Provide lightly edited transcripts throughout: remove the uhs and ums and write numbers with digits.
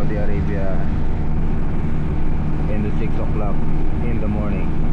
Saudi Arabia in the 6 o'clock in the morning.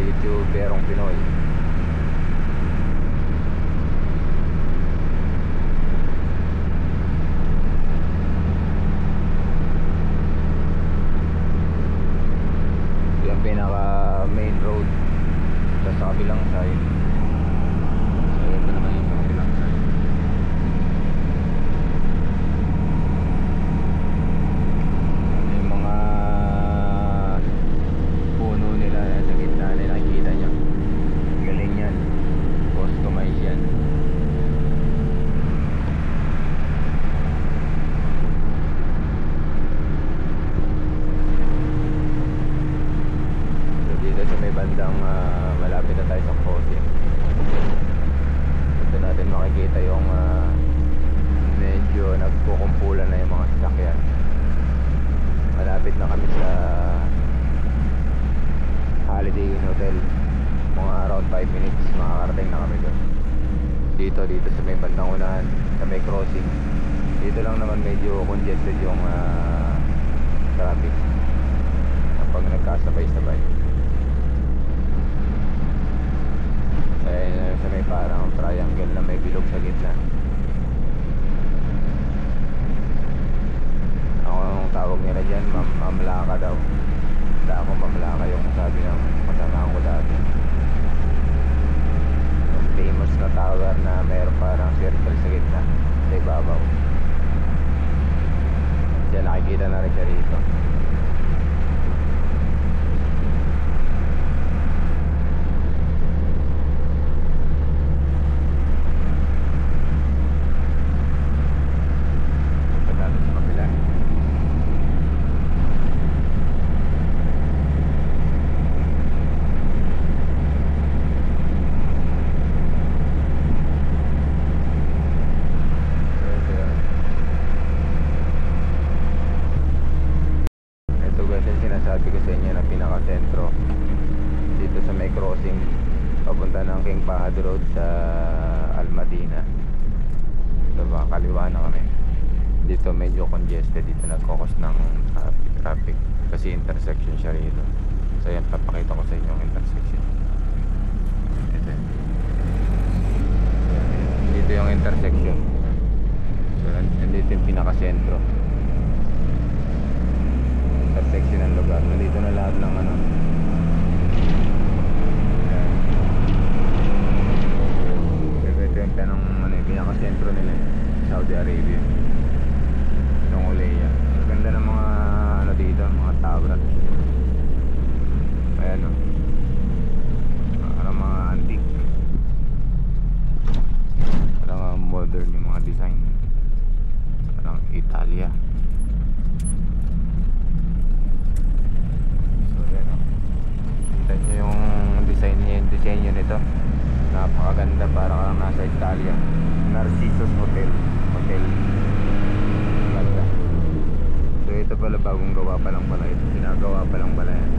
youtuberong Pinoy. to dito sa may bandang unahan, sa may crossing. Dito lang naman medyo congested yung traffic kapag nagkasabay-sabay. Sa may parang triangle na may bilog sa gitna. Ang tawag nila dyan, mamlaka daw. Wala akong mamlaka yung sabi ng kasamahan ko dati. Yung famous na tower na mayroon parang circle sa gitna, sa ibabaw. Diyan nakikita na rin siya rito. Sinasabi ko sa inyo na pinaka-sentro dito sa may crossing papunta ng King Fahd Road sa Almadina. Diba, kaliwa na kami. Dito medyo congested, dito nagkokos ng traffic kasi intersection siya rito. So yan, papakita ko sa inyo yung intersection. Dito yung intersection. So nandito yung pinaka-sentro, intersection ng lugar. Nandito na lahat ng ano. Ayan. Ito yung pinaka-sentro nila, Saudi Arabia, yung Uleya. Ang ganda ng mga ano dito, mga tower. Ayan o, parang mga antique, parang modern yung mga design, parang Italia. Kita nyo yung disenyo nito, napakaganda, para kang nasa Italia. Narcissus Hotel ganda. So ito pala, bagong gawa pa lang pala ito, ginagawa pa lang pala yan.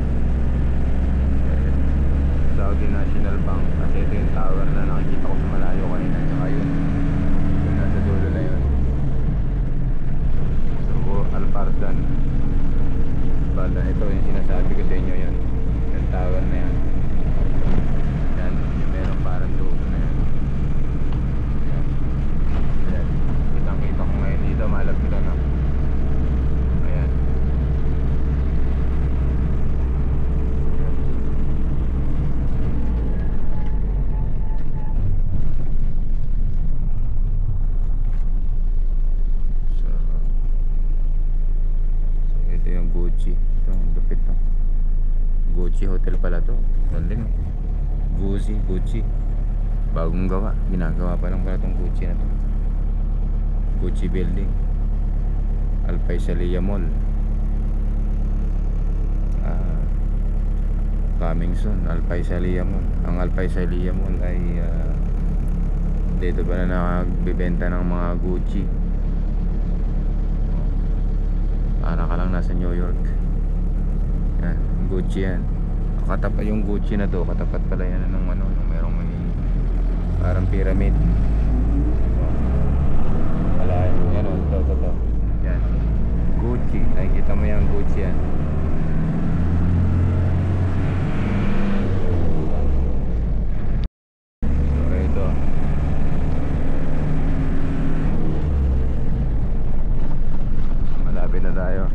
Saudi National Bank, kasi ito yung tower na nakikita ko sa malayo kanina, tsaka yun yung nasa dulo na yun. So Al Fardan banda, ito yung sinasabi ko sa inyo, yun yung tower na yan. Yan, yung meron parang dulo na yan. Yan, yan. Kitang kita ko ngayon dito, malapit na. Ayan. Yan. So ito yung Gucci. Ito, lupit to. Gucci Hotel pala to. Galing. Gucci. Bagong gawa. Ginagawa pa lang pala tong Gucci na to. Gucci Building. Al Faisaliya Mall. Coming soon, Al Faisaliya Mall. Ang Al Faisaliya Mall ay dito pala nagbibenta ng mga Gucci. Para ka lang nasa New York. Yan, Gucci yan. Katapat yung Gucci na to, katapat pala yan ng ano, yung merong may parang pyramid. Wala yan, to. Yan, Gucci. Nakikita mo yung Gucci yan. So ito, malapit na tayo.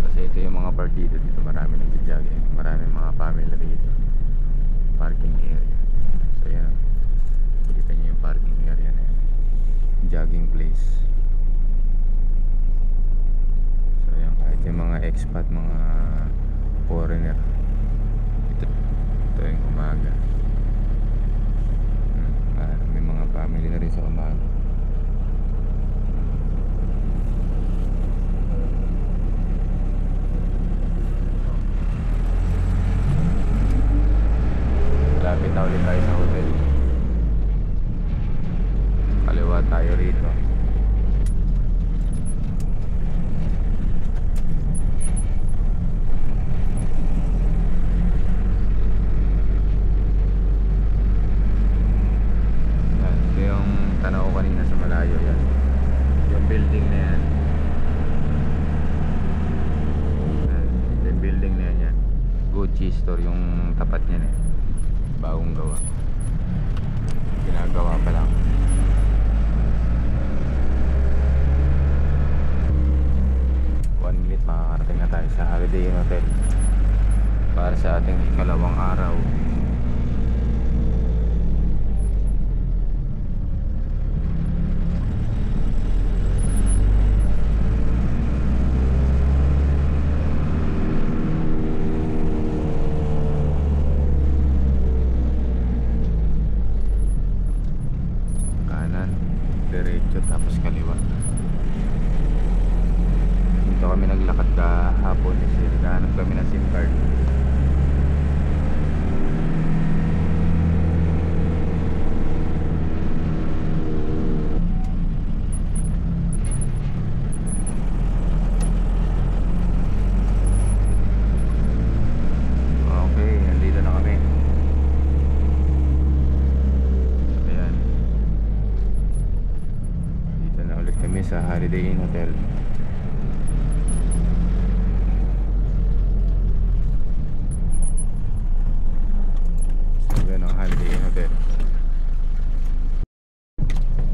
Kasi ito yung mga bar dito. Dito marami nagja-jogging, marami mga family dito. Parking area. So yan, kita nyo yung parking area na yan. Jogging place. So yan, kahit yung mga expat, mga foreigner, ito yung umaga. May mga family na rin sa umaga. Malapit na ulit tayo sa hotel. Kaliwa tayo rito. cheese store yung tapat niyan eh. Bagong gawa. Ginagawa pa lang. One minute makakarating na tayo sa Holiday Inn Hotel para sa ating ikalawang araw. Diretso tapos kaliwa. Dito kami naglakad kahapon kasi naghahanap kami ng SIM card. Okay, nandito na kami. Kami sa Holiday Inn Hotel. Yan ang Holiday Inn Hotel.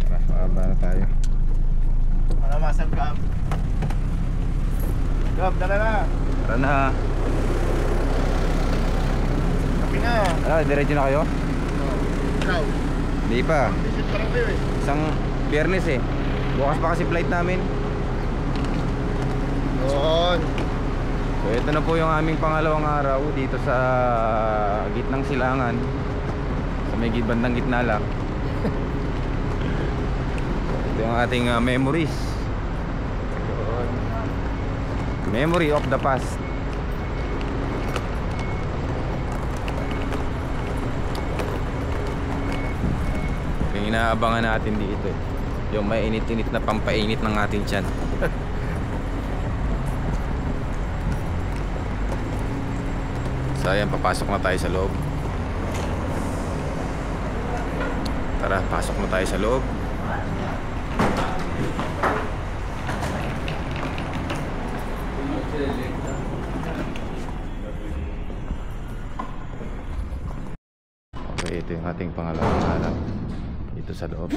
Tara, makaba na tayo. Ano masal Gab? Gab, dala na. Tara na. Kapi na. Ano, diretso na kayo? Ikaw. Hindi pa. Visit pa lang kayo eh. Isang Biyernes eh. Bukas pa kasi flight namin. Doon. So ito na po yung aming pangalawang araw dito sa gitnang silangan. Sa may bandang gitna lang. Ito yung ating memories. Doon. Memory of the past. Yung inaabangan natin dito eh. Yung may init-init na pampainit ng ating tiyan. So ayan, papasok na tayo sa loob. Tara, pasok na tayo sa loob. Okay, ito yung ating pangalawang araw dito sa loob.